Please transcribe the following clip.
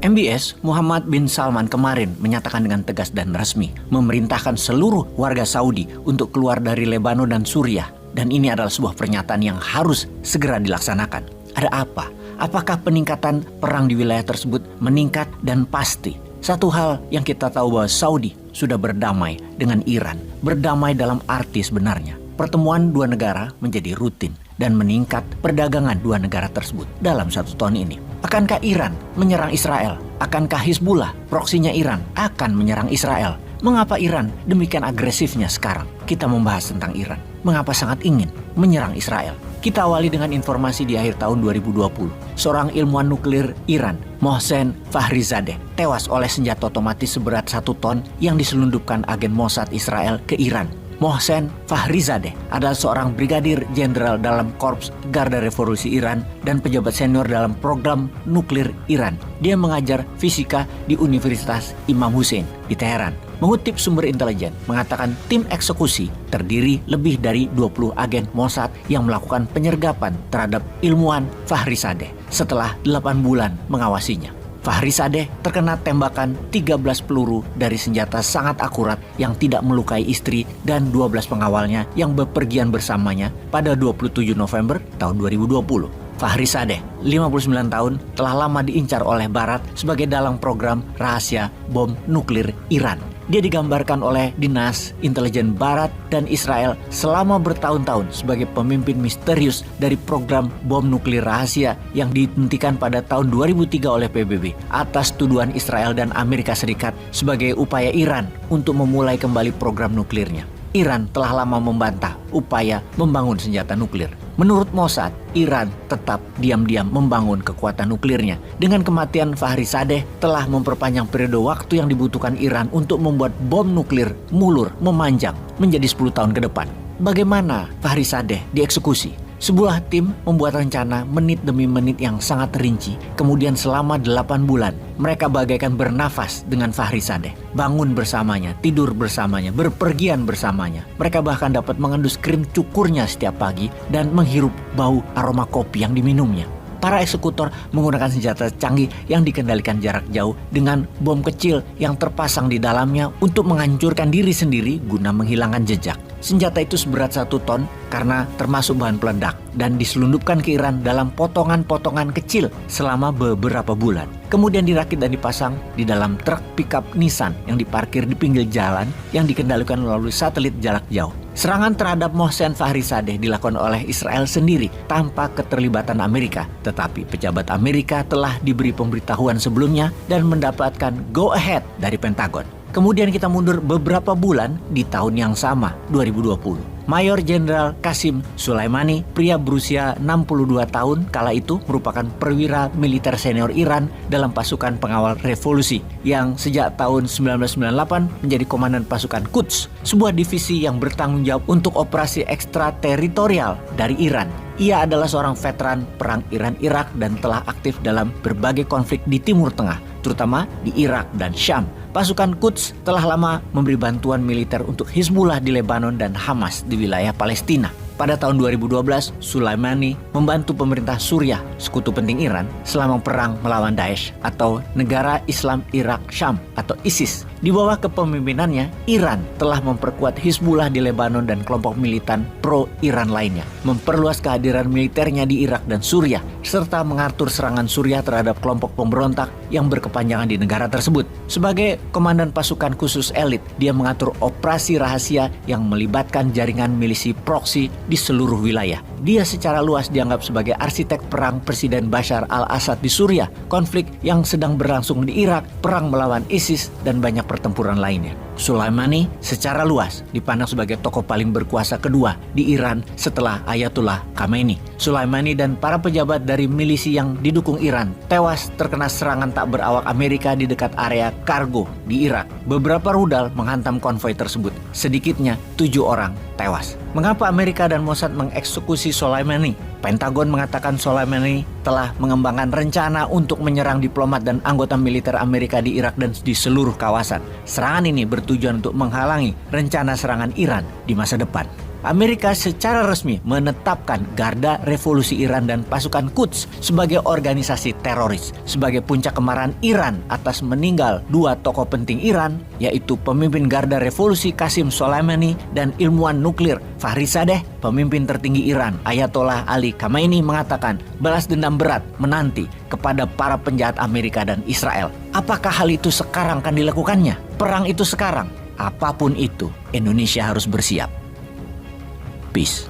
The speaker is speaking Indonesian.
MBS Muhammad bin Salman kemarin menyatakan dengan tegas dan resmi memerintahkan seluruh warga Saudi untuk keluar dari Lebanon dan Suriah. Dan ini adalah sebuah pernyataan yang harus segera dilaksanakan. Ada apa? Apakah peningkatan perang di wilayah tersebut meningkat? Dan pasti satu hal yang kita tahu bahwa Saudi sudah berdamai dengan Iran. Berdamai dalam arti sebenarnya. Pertemuan dua negara menjadi rutin dan meningkat perdagangan dua negara tersebut dalam 1 tahun ini. Akankah Iran menyerang Israel? Akankah Hizbullah, proksinya Iran, akan menyerang Israel? Mengapa Iran demikian agresifnya sekarang? Kita membahas tentang Iran. Mengapa sangat ingin menyerang Israel? Kita awali dengan informasi di akhir tahun 2020. Seorang ilmuwan nuklir Iran, Mohsen Fakhrizadeh, tewas oleh senjata otomatis seberat 1 ton yang diselundupkan agen Mossad Israel ke Iran. Mohsen Fakhrizadeh adalah seorang brigadir jenderal dalam Korps Garda Revolusi Iran dan pejabat senior dalam program nuklir Iran. Dia mengajar fisika di Universitas Imam Hussein di Teheran. Mengutip sumber intelijen, mengatakan tim eksekusi terdiri lebih dari 20 agen Mossad yang melakukan penyergapan terhadap ilmuwan Fakhrizadeh setelah 8 bulan mengawasinya. Fakhrizadeh terkena tembakan 13 peluru dari senjata sangat akurat yang tidak melukai istri dan 12 pengawalnya yang bepergian bersamanya pada 27 November tahun 2020. Fakhrizadeh, 59 tahun, telah lama diincar oleh Barat sebagai dalang program rahasia bom nuklir Iran. Dia digambarkan oleh Dinas Intelijen Barat dan Israel selama bertahun-tahun sebagai pemimpin misterius dari program bom nuklir rahasia yang dihentikan pada tahun 2003 oleh PBB atas tuduhan Israel dan Amerika Serikat sebagai upaya Iran untuk memulai kembali program nuklirnya. Iran telah lama membantah upaya membangun senjata nuklir. Menurut Mossad, Iran tetap diam-diam membangun kekuatan nuklirnya. Dengan kematian Fakhrizadeh telah memperpanjang periode waktu yang dibutuhkan Iran untuk membuat bom nuklir mulur memanjang menjadi 10 tahun ke depan. Bagaimana Fakhrizadeh dieksekusi? Sebuah tim membuat rencana menit demi menit yang sangat rinci. Kemudian selama 8 bulan, mereka bagaikan bernafas dengan Fakhrizadeh. Bangun bersamanya, tidur bersamanya, berpergian bersamanya. Mereka bahkan dapat mengendus krim cukurnya setiap pagi dan menghirup bau aroma kopi yang diminumnya. Para eksekutor menggunakan senjata canggih yang dikendalikan jarak jauh dengan bom kecil yang terpasang di dalamnya untuk menghancurkan diri sendiri guna menghilangkan jejak. Senjata itu seberat 1 ton karena termasuk bahan peledak dan diselundupkan ke Iran dalam potongan-potongan kecil selama beberapa bulan. Kemudian dirakit dan dipasang di dalam truk pickup Nissan yang diparkir di pinggir jalan yang dikendalikan melalui satelit jarak jauh. Serangan terhadap Mohsen Fakhrizadeh dilakukan oleh Israel sendiri tanpa keterlibatan Amerika. Tetapi pejabat Amerika telah diberi pemberitahuan sebelumnya dan mendapatkan go ahead dari Pentagon. Kemudian kita mundur beberapa bulan di tahun yang sama, 2020. Mayor Jenderal Qasim Soleimani, pria berusia 62 tahun kala itu, merupakan perwira militer senior Iran dalam pasukan pengawal revolusi yang sejak tahun 1998 menjadi komandan pasukan Quds, sebuah divisi yang bertanggung jawab untuk operasi ekstrateritorial dari Iran. Ia adalah seorang veteran perang Iran-Irak dan telah aktif dalam berbagai konflik di Timur Tengah, terutama di Irak dan Syam. Pasukan Quds telah lama memberi bantuan militer untuk Hizbullah di Lebanon dan Hamas di wilayah Palestina. Pada tahun 2012, Soleimani membantu pemerintah Suriah, sekutu penting Iran, selama perang melawan Daesh atau Negara Islam Irak Syam atau ISIS. Di bawah kepemimpinannya, Iran telah memperkuat Hizbullah di Lebanon dan kelompok militan pro-Iran lainnya, memperluas kehadiran militernya di Irak dan Suriah, serta mengatur serangan Suriah terhadap kelompok pemberontak yang berkepanjangan di negara tersebut. Sebagai komandan pasukan khusus elit, dia mengatur operasi rahasia yang melibatkan jaringan milisi proksi di seluruh wilayah. Dia secara luas dianggap sebagai arsitek perang Presiden Bashar al-Assad di Suriah, konflik yang sedang berlangsung di Irak, perang melawan ISIS, dan banyak pertempuran lainnya. Soleimani secara luas dipandang sebagai tokoh paling berkuasa kedua di Iran setelah Ayatollah Khamenei. Soleimani dan para pejabat dari milisi yang didukung Iran tewas terkena serangan tak berawak Amerika di dekat area kargo di Irak. Beberapa rudal menghantam konvoi tersebut. Sedikitnya 7 orang tewas. Mengapa Amerika dan Mossad mengeksekusi Soleimani? Pentagon mengatakan Soleimani telah mengembangkan rencana untuk menyerang diplomat dan anggota militer Amerika di Irak dan di seluruh kawasan. Serangan ini bertujuan untuk menghalangi rencana serangan Iran di masa depan. Amerika secara resmi menetapkan Garda Revolusi Iran dan pasukan Quds sebagai organisasi teroris sebagai puncak kemarahan Iran atas meninggal dua tokoh penting Iran, yaitu pemimpin Garda Revolusi Qasim Soleimani dan ilmuwan nuklir Fakhrizadeh. Pemimpin tertinggi Iran Ayatollah Ali Khamenei mengatakan balas dendam berat menanti kepada para penjahat Amerika dan Israel. Apakah hal itu sekarang akan dilakukannya? Perang itu sekarang. Apapun itu, Indonesia harus bersiap. Peace.